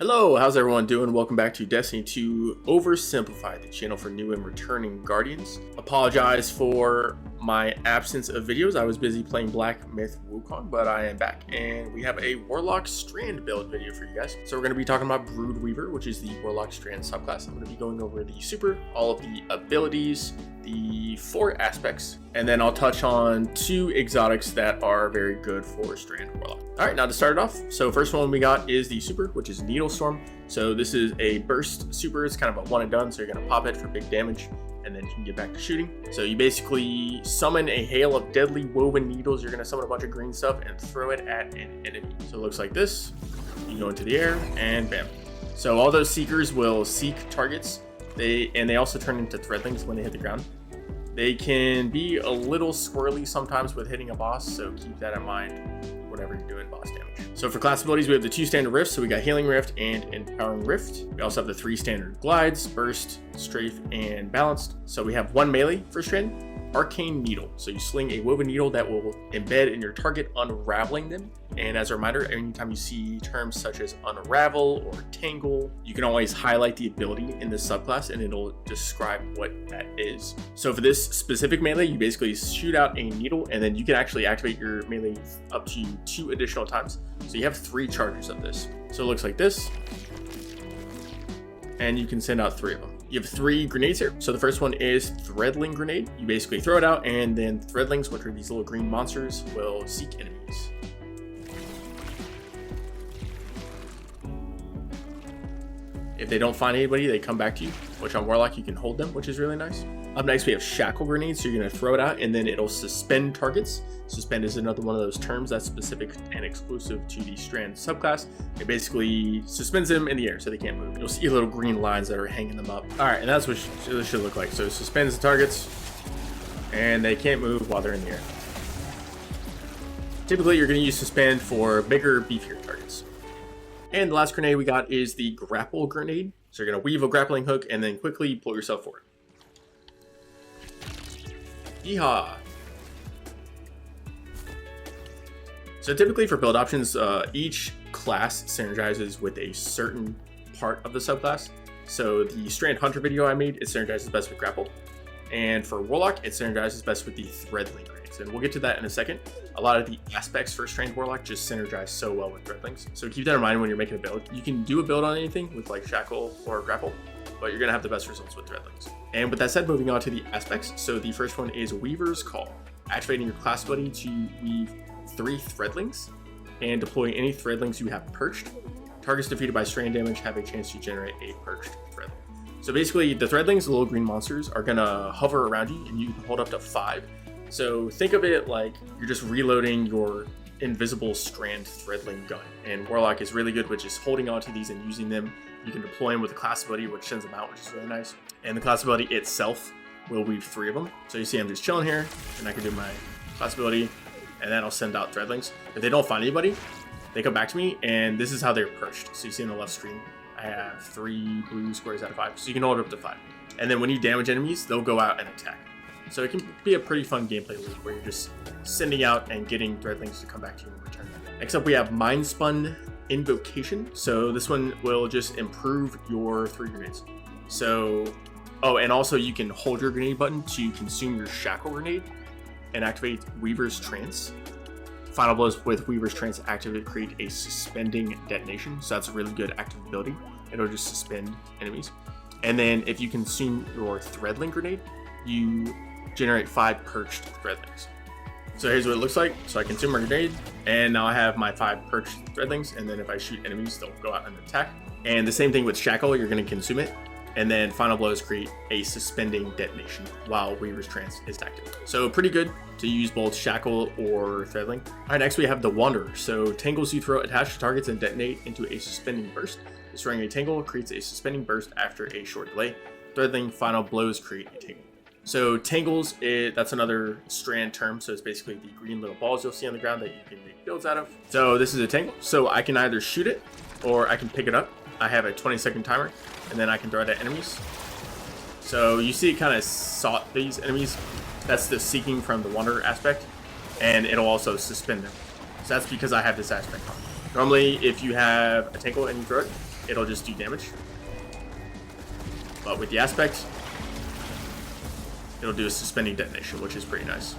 Hello, how's everyone doing? Welcome back to Destiny 2 Oversimplified, the channel for new and returning Guardians. Apologize for my absence of videos. I was busy playing Black Myth Wukong, but I am back, and we have a Warlock Strand build video for you guys. So we're going to be talking about Broodweaver, which is the Warlock Strand subclass. I'm going to be going over the super, all of the abilities, the 4 aspects, and then I'll touch on 2 exotics that are very good for Strand Warlock. Alright, now to start it off, so first one we got is the super, which is Needle Storm. So this is a burst super. It's kind of a one and done, so you're going to pop it for big damage, and then you can get back to shooting. So you basically summon a hail of deadly woven needles. You're going to summon a bunch of green stuff and throw it at an enemy. So it looks like this. You go into the air, and bam. So all those seekers will seek targets. They also turn into threadlings when they hit the ground. They can be a little squirrely sometimes with hitting a boss, so keep that in mind whenever you're doing boss damage. So for class abilities, we have the 2 standard rifts. So we got Healing Rift and Empowering Rift. We also have the 3 standard glides, Burst, Strafe, and Balanced. So we have 1 melee for Strand. Arcane Needle. So you sling a woven needle that will embed in your target, unraveling them. And as a reminder, anytime you see terms such as unravel or tangle, you can always highlight the ability in this subclass and it'll describe what that is. So for this specific melee, you basically shoot out a needle and then you can actually activate your melee up to 2 additional times. So you have 3 charges of this. So it looks like this. And you can send out 3 of them. You have 3 grenades here. So the first one is Threadling Grenade. You basically throw it out and then Threadlings, which are these little green monsters, will seek enemies. If they don't find anybody, they come back to you, which on Warlock you can hold them, which is really nice. Up next we have Shackle Grenades. So you're going to throw it out and then it'll suspend targets. Suspend is another one of those terms that's specific and exclusive to the Strand subclass. It basically suspends them in the air so they can't move. You'll see little green lines that are hanging them up. All right, and that's what this should look like. So it suspends the targets and they can't move while they're in the air. Typically you're going to use suspend for bigger, beefier targets. And the last grenade we got is the Grapple Grenade. So you're going to weave a grappling hook and then quickly pull yourself forward. Yeehaw! So typically for build options, each class synergizes with a certain part of the subclass. So the Strand Hunter video I made, it synergizes best with Grapple. And for Warlock, it synergizes best with the Threadling grenades. And we'll get to that in a second. A lot of the aspects for Strand Warlock just synergize so well with Threadlings. So keep that in mind when you're making a build. You can do a build on anything with like Shackle or Grapple, but you're going to have the best results with Threadlings. And with that said, moving on to the aspects. So the first one is Weaver's Call. Activating your class ability to weave 3 Threadlings and deploy any Threadlings you have perched. Targets defeated by Strand damage have a chance to generate a perched Threadling. So basically the Threadlings, the little green monsters, are going to hover around you and you can hold up to 5. So think of it like you're just reloading your invisible Strand Threadling gun. And Warlock is really good with just holding onto these and using them. You can deploy them with a class ability, which sends them out, which is really nice. And the class ability itself will weave 3 of them. So you see I'm just chilling here, and I can do my class ability, and then I'll send out Threadlings. If they don't find anybody, they come back to me, and this is how they're perched. So you see on the left screen, I have 3 blue squares out of 5. So you can hold it up to 5. And then when you damage enemies, they'll go out and attack. So it can be a pretty fun gameplay loop where you're just sending out and getting Threadlings to come back to you in return. Next up, we have Mind Spun Invocation. So this one will just improve your 3 grenades. So, oh, and also you can hold your grenade button to consume your Shackle Grenade and activate Weaver's Trance. Final blows with Weaver's Trance activate create a suspending detonation. So that's a really good active ability. It'll just suspend enemies. And then if you consume your Threadling Grenade, you generate 5 perched Threadlings. So here's what it looks like. So I consume my grenade, and now I have my 5 perched Threadlings, and then if I shoot enemies, they'll go out and attack. And the same thing with Shackle, you're going to consume it, and then Final Blows create a suspending detonation while Weaver's Trance is active. So pretty good to use both Shackle or Threadling. All right, next we have the Wanderer. So tangles you throw attached to targets and detonate into a suspending burst. Destroying a tangle creates a suspending burst after a short delay. Threadling Final Blows create a tangle. So tangles, that's another Strand term. So it's basically the green little balls you'll see on the ground that you can make builds out of. So this is a tangle. So I can either shoot it or I can pick it up. I have a 20-second timer and then I can throw it at enemies. So you see it kind of sought these enemies. That's the seeking from the Wanderer aspect, and it'll also suspend them. So that's because I have this aspect on. Normally, if you have a tangle and you throw it, it'll just do damage. But with the aspect, it'll do a suspending detonation, which is pretty nice.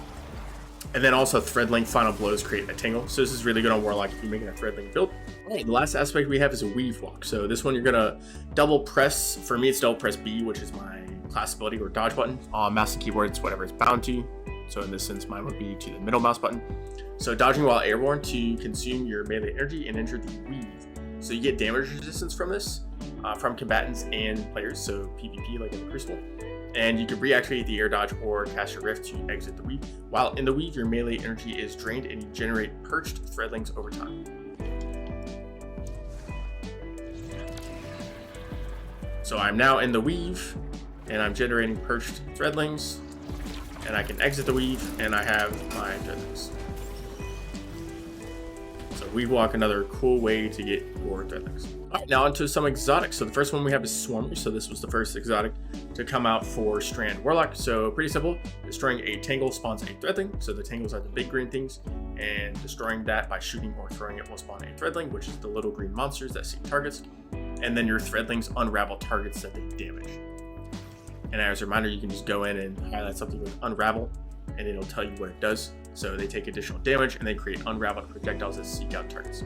And then also Threadlink Final Blows create a tingle. So this is really good on Warlock if you're making a Threadlink build. All right, the last aspect we have is a Weave Walk. So this one you're gonna double press, for me it's double press B, which is my class ability or dodge button. On mouse and keyboard, it's whatever it's bound to. So in this sense, mine would be to the middle mouse button. So dodging while airborne to consume your melee energy and enter the Weave. So you get damage resistance from this, from combatants and players, so PvP like in the Crucible. And you can reactivate the air dodge or cast your rift to exit the weave. While in the weave, your melee energy is drained and you generate perched threadlings over time. So I'm now in the weave and I'm generating perched threadlings, and I can exit the weave and I have my threadlings. So Weave Walk, another cool way to get your threadlings. All right, now onto some exotics. So the first one we have is Swarmers. So this was the first exotic to come out for Strand Warlock. So pretty simple. Destroying a tangle spawns a threadling. So the tangles are the big green things, and destroying that by shooting or throwing it will spawn a threadling, which is the little green monsters that seek targets. And then your threadlings unravel targets that they damage. And as a reminder, you can just go in and highlight something with unravel, and it'll tell you what it does. So they take additional damage and they create unraveled projectiles that seek out targets.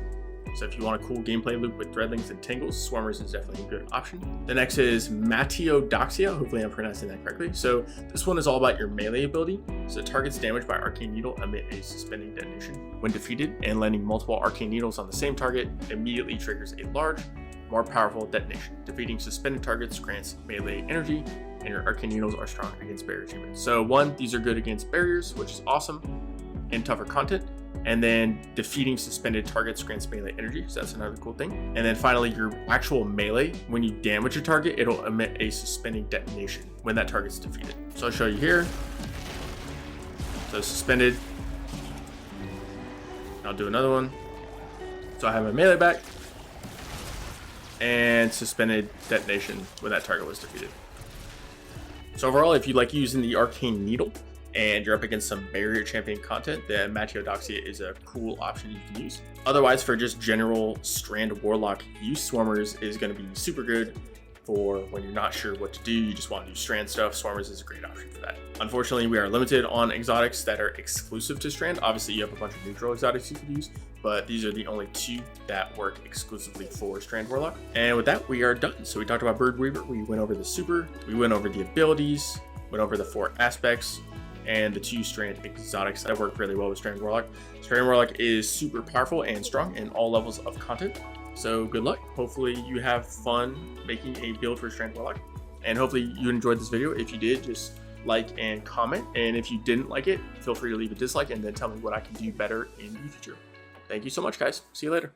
So if you want a cool gameplay loop with threadlings and tangles, Swarmers is definitely a good option. The next is Matiodoxia. Hopefully I'm pronouncing that correctly. So this one is all about your melee ability. So targets damaged by Arcane Needle emit a suspending detonation. When defeated, and landing multiple Arcane Needles on the same target immediately triggers a large, more powerful detonation. Defeating suspended targets grants melee energy, and your Arcane Needles are strong against barrier achievements. So one, these are good against barriers, which is awesome, and tougher content. And then defeating suspended targets grants melee energy, so that's another cool thing. And then finally, your actual melee, when you damage a target, it'll emit a suspending detonation when that target's defeated. So I'll show you here. So suspended. I'll do another one. So I have my melee back, and suspended detonation when that target was defeated. So overall, if you like using the Arcane Needle and you're up against some barrier champion content, then Matiodoxia is a cool option you can use. Otherwise, for just general Strand Warlock use, Swarmers is going to be super good for when you're not sure what to do, you just want to do Strand stuff. Swarmers is a great option for that. Unfortunately, we are limited on exotics that are exclusive to Strand. Obviously, you have a bunch of neutral exotics you could use, but these are the only two that work exclusively for Strand Warlock. And with that, we are done. So we talked about Bird Weaver, we went over the super, we went over the abilities, went over the 4 aspects, and the 2 Strand exotics that work really well with Strand Warlock. Strand Warlock is super powerful and strong in all levels of content. So good luck. Hopefully you have fun making a build for Strand Warlock. And hopefully you enjoyed this video. If you did, just like and comment. And if you didn't like it, feel free to leave a dislike and then tell me what I can do better in the future. Thank you so much, guys. See you later.